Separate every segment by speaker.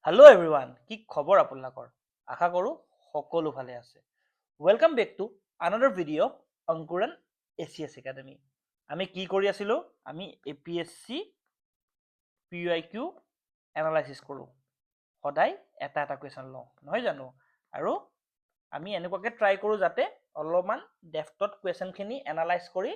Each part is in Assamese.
Speaker 1: Hello everyone, কি খবৰ আপোনালোকৰ? আশা কৰো সকলো ভালে আছে। Welcome back to another video Ankuran ACS Academy. আমি কি কৰি আছিলো? আমি APSC PYQ এনালাইসিস কৰো। সদায় এটা এটা কোৱেশ্চন লওঁ, নহয় জানো? আৰু আমি এনেকুৱাকে ট্ৰাই কৰো যাতে অলপমান ডেফটত কোৱেশ্চনখিনি এনালাইজ কৰি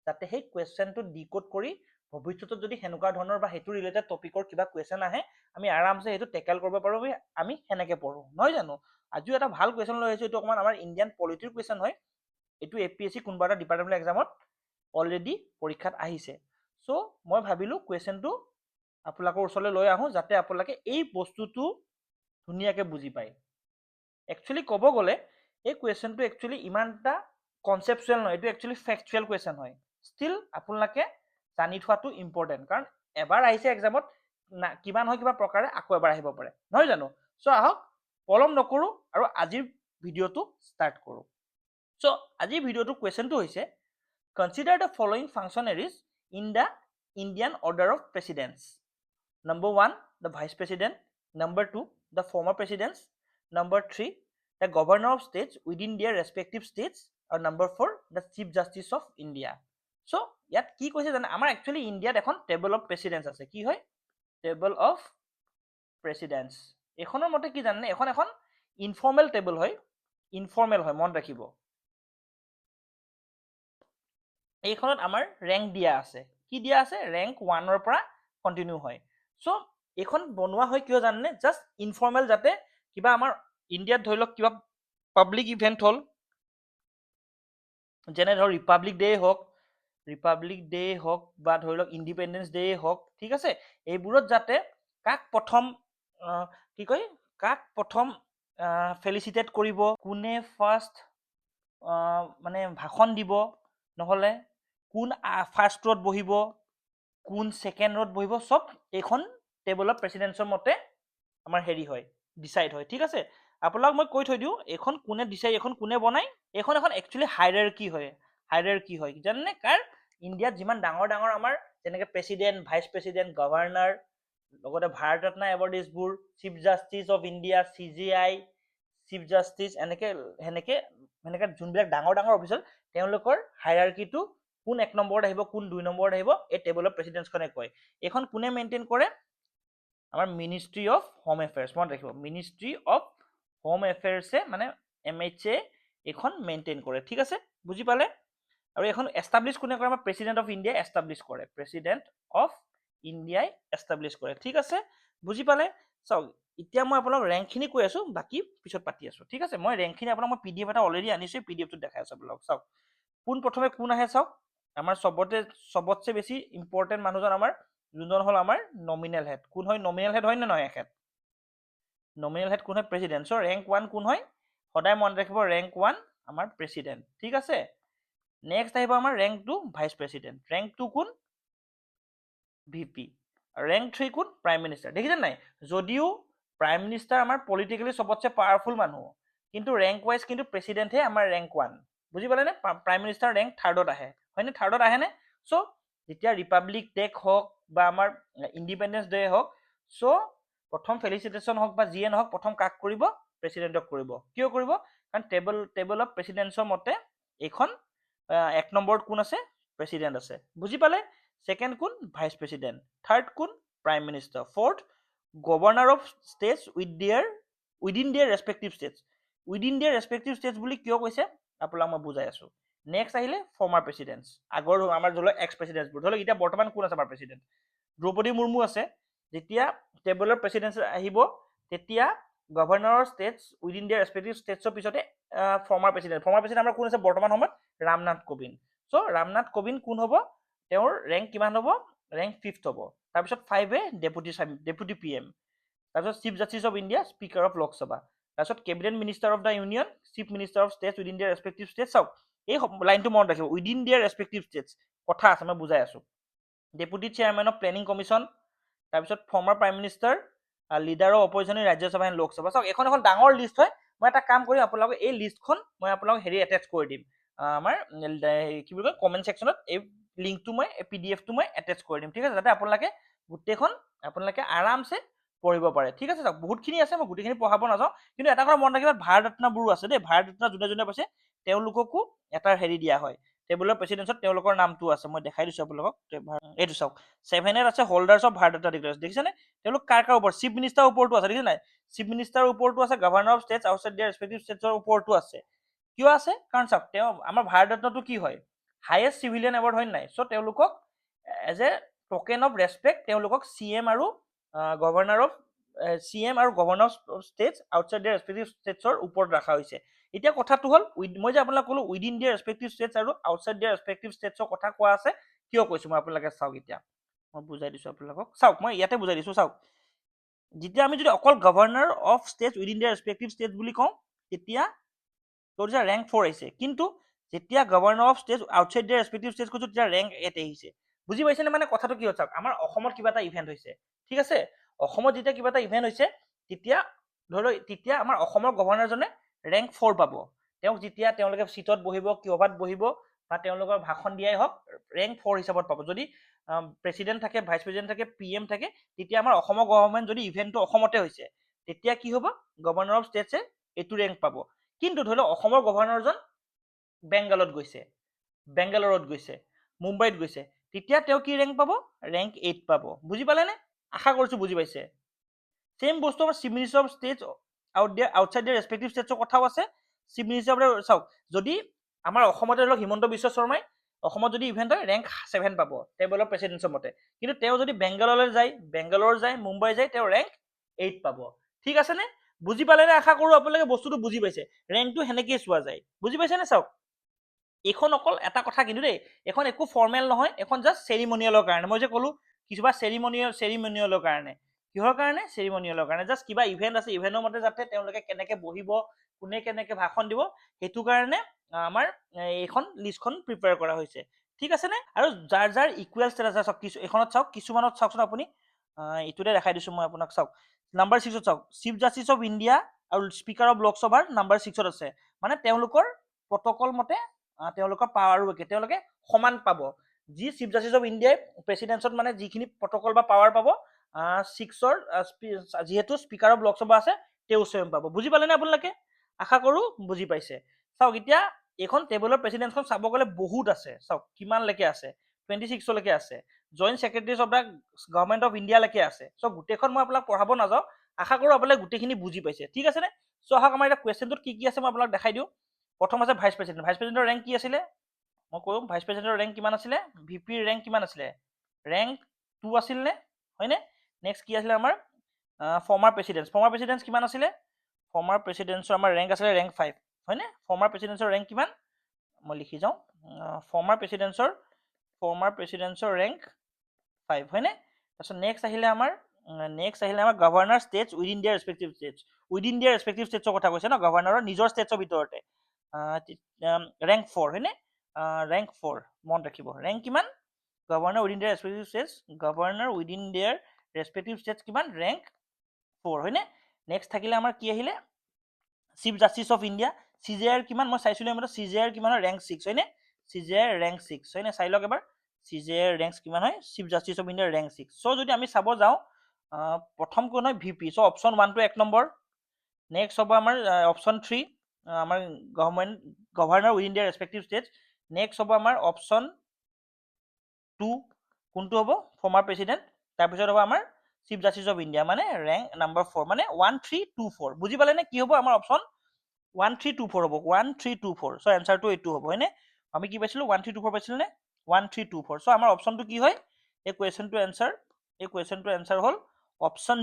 Speaker 1: যাতে সেই কোৱেশ্চনটো ডিকোড কৰি ভৱিষ্যতত যদি হেনেকুৱা ধৰণৰ বা হেতু ৰিলেটেড টপিকৰ কিবা কোৱেশ্চন আহে আমি আৰামছে হেতু টেকল কৰিব পাৰো আমি হেনেকে পঢ়ো নহয় জানো আজিও এটা ভাল কোৱেশ্চন লৈ আহিছো এটো অকমান আমাৰ ইন্ডিয়ান পলিটিৰ কোৱেশ্চন হয় এটো এপিএসসি কোনবা এটা ডিপাৰ্টমেন্ট এক্সামত অলৰেডি পৰীক্ষাত আহিছে সো মই ভাবিলো কোৱেশ্চনটো আপোনালোকৰ ওচৰলৈ লৈ আহো যাতে আপোনালোকে এই বস্তুটো ধুনিয়াকে বুজি পায় একচুয়ালি কব গলে এই কোৱেশ্চনটো একচুয়ালি ইমানটা কনসেপচুৱেল নহয় এটো একচুয়ালি ফ্যাক্টুৱেল কোৱেশ্চন হয় স্টিল আপোনালোকে জানি থোৱাটো ইম্পৰ্টেন্ট কাৰণ এবাৰ আহিছে এক্সামত কিবা নহয় কিবা প্ৰকাৰে আকৌ এবাৰ আহিব পাৰে নহয় জানো সো আহক পলম নকৰো আৰু আজিৰ ভিডিওটো স্টাৰ্ট কৰো সো আজিৰ ভিডিওটো কোৱেশ্চনটো হৈছে consider the following functionaries in the Indian order of precedence Number 1 the vice president number 2 the former presidents number 3 the governor of states within their respective states or number 4 the chief justice of India so ইয়াত কি কৈছে জানে আমাৰ একচুয়ালি ইন্ডিয়াত এখন টেবল অফ প্ৰেসিডেন্টস আছে কি হয় টেবল অফ প্ৰেসিডেন্টস এখনৰ মতে কি জানে এখন ইনফৰ্মেল টেবল হয় ইনফৰ্মেল হয় মন ৰাখিব এইখনত আমাৰ ৰেংক দিয়া আছে কি দিয়া আছে ৰেংক 1 ৰ পৰা কন্টিনিউ হয় সো এখন বনোৱা হয় কিয় জানে জাস্ট ইনফৰ্মেল যাতে কিবা আমাৰ ইন্ডিয়াত ধৰিলক কিবা পাবলিক ইভেন্ট হল যেনে ধৰ ৰিপাব্লিক ডে হক বা ধৰিলক ইন্ডিপেন্ডেন্স ডে হক ঠিক আছে এইবোৰত যাতে কাক প্ৰথম কি কয় কাক প্ৰথম ফেলিচিটেট কৰিব কোনে ফাৰ্স্ট মানে ভাষণ দিব নহলে কোন ফাৰ্স্ট ৰত বহিব কোন সেকেন্ড ৰত বহিব সব এখন টেবল অফ প্ৰেসিডেন্টছৰ মতে আমাৰ হেৰি হয় ডিসাইড হয় ঠিক আছে আপোনাক মই কৈ থৈ দিও এখন কোনে ডিসাইড এখন কোনে বনাই এখন একচুয়ালি হায়াৰাৰ্কি হয় জানেনে কাৰ ইন্ডিয়াত যিমান ডাঙৰ ডাঙৰ আমাৰ যেনেকে প্ৰেসিডেন্ট ভাইস প্ৰেসিডেন্ট গভৰ্ণৰ লগতে ভাৰত ৰত্ন এৱাৰ্ডিজবোৰ chief justice of India CJI chief justice এনেকে যোনবিলাক ডাঙৰ ডাঙৰ অফিচাৰ তেওঁলোকৰ হায়াৰাৰ্কিটো কোন এক নম্বৰত আহিব কোন দুই নম্বৰত আহিব এই টেবল অফ প্ৰেসিডেন্টছখনে কয় এখন কোনে মেইনটেইন কৰে আমাৰ মিনিষ্ট্ৰি অফ হোম এফেয়াৰ্স মন ৰাখিব মিনিষ্ট্ৰি অফ হোম এফেয়াৰ্সে মানে এমএইচএ এখন মেইনটেইন কৰে ঠিক আছে বুজি পালে আৰু এখন এস্টাবলিশ কোনে কৰে আমাৰ প্ৰেসিডেন্ট অফ ইন্ডিয়া এস্টাবলিশ কৰে প্ৰেসিডেন্ট অফ ইন্ডিয়াই এস্টাবলিশ কৰে ঠিক আছে বুজি পালে চাওক এতিয়া মই আপোনাক ৰেংকখিনি কৈ আছো বাকি পিছত পাতি আছো ঠিক আছে মই ৰেংকখিনি আপোনাক মই পিডিএফ এটা অলৰেডি আনিছো পিডিএফটো দেখাই আছো আপোনাক চাওক কোন প্ৰথমে কোন আহে চাওক আমাৰ সবতছে বেছি ইম্পৰ্টেন্ট মানুহজন আমাৰ যোনজন হল আমাৰ নমিনেল হেড কোন হয় নমিনেল হেড হয় নে নহয় এখেত নমিনেল হেড কোন হয় প্ৰেসিডেন্ট সো ৰেংক 1 কোন হয় সদায় মন ৰাখিব ৰেংক 1 আমাৰ প্ৰেসিডেন্ট ঠিক আছে নেক্সট আহিব আমাৰ ৰেংক 2 ভাইস প্ৰেসিডেন্ট ৰেংক 2 কোন ভিপি ৰেংক 3 কোন প্ৰাইম মিনিষ্টাৰ দেখিছেন নাই যদিও প্ৰাইম মিনিষ্টাৰ আমাৰ পলিটিক্যালি সবতছে পাৱাৰফুল মানুহ কিন্তু ৰেংক ওয়াইজ কিন্তু প্ৰেসিডেন্ট হে আমাৰ ৰেংক 1 বুজি পালে নে প্ৰাইম মিনিষ্টাৰ ৰেংক 3ত আহে হয়নে 3ত আহে নে সো যেতিয়া ৰিপাব্লিক ডে হক বা আমাৰ ইন্ডিপেন্ডেন্স ডে হক সো প্ৰথম ফেলিচিটেশন হক বা জিএন হক প্ৰথম কাক কৰিব প্ৰেসিডেন্টক কৰিব কিয় কৰিব কাৰণ টেবল অফ প্ৰেসিডেন্টছৰ মতে এখন এক নম্বৰত কোন আছে প্ৰেসিডেন্ট আছে বুজি পালে সেকেন্ড কোন ভাইস প্ৰেসিডেন্ট থাৰ্ড কোন prime minister fourth governor of states within their respective states বুলি কিয় কৈছে আপোনাক মই বুজাই আছো নেক্সট আহিলে ফৰ্মাৰ প্ৰেসিডেন্টছ আগৰ আমাৰ ধৰি এক্স প্ৰেসিডেন্টছবোৰ ধৰি এতিয়া বৰ্তমান কোন আছে আমাৰ প্ৰেসিডেন্ট দ্ৰৌপদী মুৰ্মু আছে যেতিয়া টেবল অফ প্ৰেসিডেন্টছ আহিব তেতিয়া governor states within their respective ষ্টেটছৰ পিছতে ফৰ্মাৰ প্ৰেসিডেন্ট আমাৰ কোন আছে বৰ্তমান সময়ত ৰামনাথ কোবিন্দ সো ৰামনাথ কোবিন্দ কোন হ'ব তেওঁৰ ৰেংক কিমান হ'ব ৰেংক 5th হ'ব তাৰপিছত 5 এ ডেপুটি পিএম তাৰপিছত chief justice of India speaker of Lok Sabha তাৰপিছত cabinet minister of the union chief minister of states within their respective states চাওক এই লাইনটো মনত ৰাখিব উইদিন দেয়াৰ ৰেসপেক্টিভ ষ্টেটছ কথা আছে মই বুজাই আছো deputy chairman of planning commission তাৰপিছত former prime minister leader of opposition in Rajya Sabha and Lok Sabha চাওক এখন ডাঙৰ লিষ্ট হয় মই এটা কাম কৰিম আপোনালোকক এই লিষ্টখন মই আপোনালোকক হেৰি এটাচ কৰি দিম আমাৰ কি বুলি কয় কমেন্ট সেকশনত এই লিংকটো মই পিডিএফটো মই এটাচ কৰি দিম ঠিক আছে যাতে আপোনালোকে গোটেইখন আপোনালোকে আৰামছে পঢ়িব পাৰে ঠিক আছে চাওক বহুতখিনি আছে মই গোটেইখিনি পঢ়াব নাযাওঁ কিন্তু এটা কথা মনত ৰাখিবা ভাৰত ৰত্নবোৰো আছে দেই ভাৰত ৰত্ন যোনে যোনে পাইছে তেওঁলোককো এটা হেৰি দিয়া হয় টেবুলৰ প্ৰেচিডেন্সত তেওঁলোকৰ নামটো আছে মই দেখাই দিছো আপোনালোকক এইটো চাওক 7 আছে holders of Bharat Ratna declaration দেখিছেনে তেওঁলোক কাৰ কাৰ ওপৰত চিফ মিনিষ্টাৰৰ ওপৰতো আছে দেখিছে নাই চিফ মিনিষ্টাৰৰ ওপৰতো আছে governor of states outside their respective ষ্টেটছৰ ওপৰতো আছে কিয় আছে কাৰণ চাওক তেওঁ আমাৰ ভাৰত ৰত্নটো কি হয় হাইয়েষ্ট চিভিলিয়ান এৱাৰ্ড হয় নাই চ' তেওঁলোকক as a token of respect তেওঁলোকক CM আৰু গভৰ্ণৰ অফ CM আৰু governor of states outside their respective ষ্টেটছৰ ওপৰত ৰাখা হৈছে এতিয়া কথাটো হ'ল মই যে আপোনাক ক'লো উইদিন দেয়াৰ ৰেসপেক্টিভ ষ্টেটছ আৰু আউটসাইড দেয়াৰ ৰেসপেক্টিভ ষ্টেটছৰ কথা কোৱা আছে কিয় কৈছো মই আপোনালোকে চাওক এতিয়া মই বুজাই দিছো আপোনালোকক চাওক মই ইয়াতে বুজাই দিছো চাওক যেতিয়া আমি যদি অকল governor of states within their respective states বুলি কওঁ তেতিয়া তোৰ যে ৰেংক 4 আহিছে কিন্তু যেতিয়া governor of states outside their respective states কৈছো তেতিয়া ৰেংক 8 আহিছে বুজি পাইছেনে মানে কথাটো কি হ'ল চাওক আমাৰ অসমত কিবা এটা ইভেন্ট হৈছে ঠিক আছে অসমত যেতিয়া কিবা এটা ইভেন্ট হৈছে তেতিয়া ধৰি তেতিয়া আমাৰ অসমৰ গভৰ্ণৰজনে ৰেংক 4 পাব তেওঁক যেতিয়া তেওঁলোকে সিটত বহিব কিহবাত বহিব বা তেওঁলোকৰ ভাষণ দিয়াই হওক ৰেংক 4 হিচাপত পাব যদি প্ৰেচিডেন্ট থাকে ভাইচ প্ৰেচিডেন্ট থাকে PM থাকে তেতিয়া আমাৰ অসমৰ গভৰ্ণমেণ্ট যদি ইভেন্টটো অসমতে হৈছে তেতিয়া কি হ'ব গভৰ্ণৰ অফ ষ্টেটছে এইটো ৰেংক পাব কিন্তু ধৰি লওক অসমৰ গভৰ্ণৰজন বেংগলত গৈছে বেংগালোৰত গৈছে মুম্বাইত গৈছে তেতিয়া তেওঁ কি ৰেংক পাব ৰেংক 8 পাব বুজি পালেনে আশা কৰিছো বুজি পাইছে সেম বস্তু আমাৰ chief minister of states outside their respective ষ্টেটছৰ কথাও আছে চিফ মিনিষ্টাৰ চাওক যদি আমাৰ অসমতে ধৰি লওক হিমন্ত বিশ্ব শৰ্মাই অসমত যদি ইভেন্ট হয় ৰেংক 7 পাব টেবুলৰ প্ৰেচিডেন্সৰ মতে কিন্তু তেওঁ যদি বেংগালুৰুলৈ যায় বেংগালোৰ যায় মুম্বাই যায় তেওঁ ৰেংক 8 পাব ঠিক আছে নে বুজি পালেনে আশা কৰো আপোনালোকে বস্তুটো বুজি পাইছে ৰেংকটো হেনেকৈ চোৱা যায় বুজি পাইছেনে চাওক এখন অকল এটা কথা কিন্তু দেই এখন একো ফৰ্মেল নহয় এখন জাষ্ট চেৰিমনিয়েলৰ কাৰণে মই যে ক'লো কিবা চেৰিমনিয়েলৰ কাৰণে কিহৰ কাৰণে চেৰিমনিয়েলৰ কাৰণে জাষ্ট কিবা ইভেন্ট আছে ইভেন্টৰ মতে যাতে তেওঁলোকে কেনেকৈ বহিব কোনে কেনেকৈ ভাষণ দিব সেইটো কাৰণে আমাৰ এইখন লিষ্টখন প্ৰিপেয়াৰ কৰা হৈছে ঠিক আছে নে আৰু যাৰ যাৰ ইকুৱেল ষ্টেটাছ আছে কিছু এখনত চাওক কিছুমানত চাওকচোন আপুনি ইটোতে দেখাই দিছো মই আপোনাক চাওক নাম্বাৰ 6ত চাওক চিফ জাষ্টিছ অফ ইণ্ডিয়া আৰু স্পিকাৰ অফ লোকসভাৰ নাম্বাৰ 6ত আছে মানে তেওঁলোকৰ প্ৰটকল মতে তেওঁলোকৰ পাৱাৰো একে তেওঁলোকে সমান পাব যি চিফ জাষ্টিছ অফ ইণ্ডিয়াই প্ৰেচিডেন্সত মানে যিখিনি প্ৰটকল বা পাৱাৰ পাব 6ৰ যিহেতু স্পিকাৰ অফ লোকসভা আছে তেওঁ সেম পাব বুজি পালেনে আপোনালোকে আশা কৰো বুজি পাইছে চাওক এতিয়া এখন টেবুলৰ প্ৰেচিডেন্সখন চাব গ'লে বহুত আছে চাওক কিমানলৈকে আছে 26 লৈকে আছে joint secretaries of the government of India লৈকে আছে চ' গোটেইখন মই আপোনাক পঢ়াব নাযাওঁ আশা কৰো আপোনালোকে গোটেইখিনি বুজি পাইছে ঠিক আছে নে চ' আহক আমাৰ এতিয়া কুৱেশ্যনটোত কি কি আছে মই আপোনাক দেখাই দিওঁ প্ৰথম আছে ভাইচ প্ৰেচিডেন্টৰ ৰেংক কি আছিলে মই কওঁ ভাইচ প্ৰেচিডেন্টৰ ৰেংক কিমান আছিলে ভিপিৰ ৰেংক কিমান আছিলে ৰেংক 2 আছিল নে হয়নে নেক্সট কি আছিলে আমাৰ ফৰ্মাৰ প্ৰেচিডেন্ট কিমান আছিলে ফৰ্মাৰ প্ৰেচিডেন্টৰ আমাৰ ৰেংক আছিলে ৰেংক 5 হয়নে ফৰ্মাৰ প্ৰেচিডেন্টৰ ৰেংক কিমান মই লিখি যাওঁ ফৰ্মাৰ প্ৰেচিডেন্টৰ ৰেংক 5 হয়নে তাৰপিছত নেক্সট আহিলে আমাৰ governor states within their respective ষ্টেটছৰ কথা কৈছে ন গভৰ্ণৰৰ নিজৰ ষ্টেটছৰ ভিতৰতে ৰেংক 4 হয়নে ৰেংক 4 মনত ৰাখিব ৰেংক কিমান governor within their respective states কিমান ৰেংক 4 হয়নে নেক্সট থাকিলে আমাৰ কি আহিলে chief justice of India CJR কিমান মই চাইছিলো মানে CJR কিমান হয় ৰেংক 6 হয়নে CJR ৰেংক 6 হয়নে চাই লওক এবাৰ CJR ৰেংক কিমান হয় chief justice of India rank 6 চ' যদি আমি চাব যাওঁ প্ৰথম কোন হয় VP চ' অপশ্যন 1 টো 1 নম্বৰ নেক্সট হ'ব আমাৰ অপশ্যন 3 আমাৰ governor within their respective states next হ'ব আমাৰ অপশ্যন 2 কোনটো হ'ব ফৰ্মাৰ প্ৰেচিডেন্ট তাৰপিছত হ'ব আমাৰ চিফ জাষ্টিছ অফ ইণ্ডিয়া মানে ৰেংক নাম্বাৰ 4 মানে 1 3 2 4 বুজি পালে নে কি হ'ব আমাৰ অপশ্যন 1 3 2 4 হ'ব 1 3 2 4 চ' এনসাৰটো এইটো হ'ব হয়নে আমি কি পাইছিলো 1 3 2 4 পাইছিলো নে 1 3 2 4 চ' আমাৰ অপশ্যনটো কি হয় এই কুৱেশ্যনটো এনসাৰ হ'ল অপশ্যন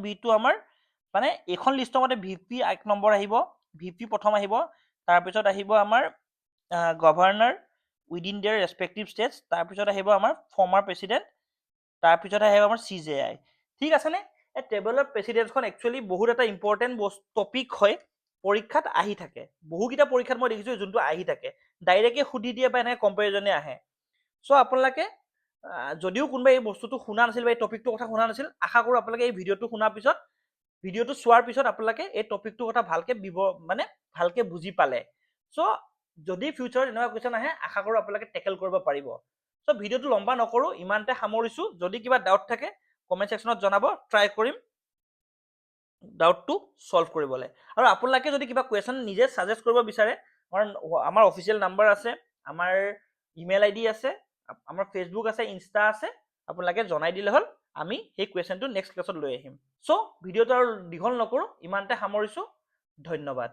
Speaker 1: বি টো আমাৰ মানে এইখন লিষ্টৰ মতে VP 1 নম্বৰ আহিব VP প্ৰথম আহিব তাৰপিছত আহিব আমাৰ governor within their respective states তাৰপিছত আহিব আমাৰ ফৰ্মাৰ প্ৰেচিডেন্ট তাৰপিছত আহিব আমাৰ CJI ঠিক আছে নে এই টেবুলৰ প্ৰেচিডেন্সখন একচুৱেলি বহুত এটা ইম্পৰ্টেণ্ট টপিক হয় পৰীক্ষাত আহি থাকে বহুকেইটা পৰীক্ষাত মই দেখিছো যোনটো আহি থাকে ডাইৰেক্টলি সুধি দিয়ে বা এনেকৈ কম্পেৰিজনে আহে চ' আপোনালোকে যদিও কোনোবাই এই বস্তুটো শুনা নাছিল বা এই টপিকটোৰ কথা শুনা নাছিল আশা কৰো আপোনালোকে এই ভিডিঅ'টো শুনাৰ পিছত ভিডিঅ'টো চোৱাৰ পিছত আপোনালোকে এই টপিকটোৰ কথা ভালকে বুজি পালে চ' যদি ফিউচাৰত এনেকুৱা কুৱেশ্যন আহে আশা কৰো আপোনালোকে টেকেল কৰিব পাৰিব চ' ভিডিঅ'টো লম্বা নকৰো ইমানতে সামৰিছো যদি কিবা ডাউট থাকে কমেণ্ট ছেকশ্যনত জনাব, ট্ৰাই কৰিম ডাউটটো সলভ কৰিবলৈ। আৰু আপোনালোকে যদি কিবা কুৱেশ্যন নিজে ছাজেষ্ট কৰিব বিচাৰে, আমাৰ অফিচিয়েল নাম্বাৰ আছে, আমাৰ ইমেইল আইডি আছে, আমাৰ ফেচবুক আছে, ইনষ্টা আছে, আপোনালোকে জনাই দিলে হ'ল, আমি সেই কুৱেশ্যনটো নেক্সট ক্লাছত লৈ আহিম। চ' ভিডিঅ'টো আৰু দীঘল নকৰোঁ, ইমানতে সামৰিছোঁ। ধন্যবাদ।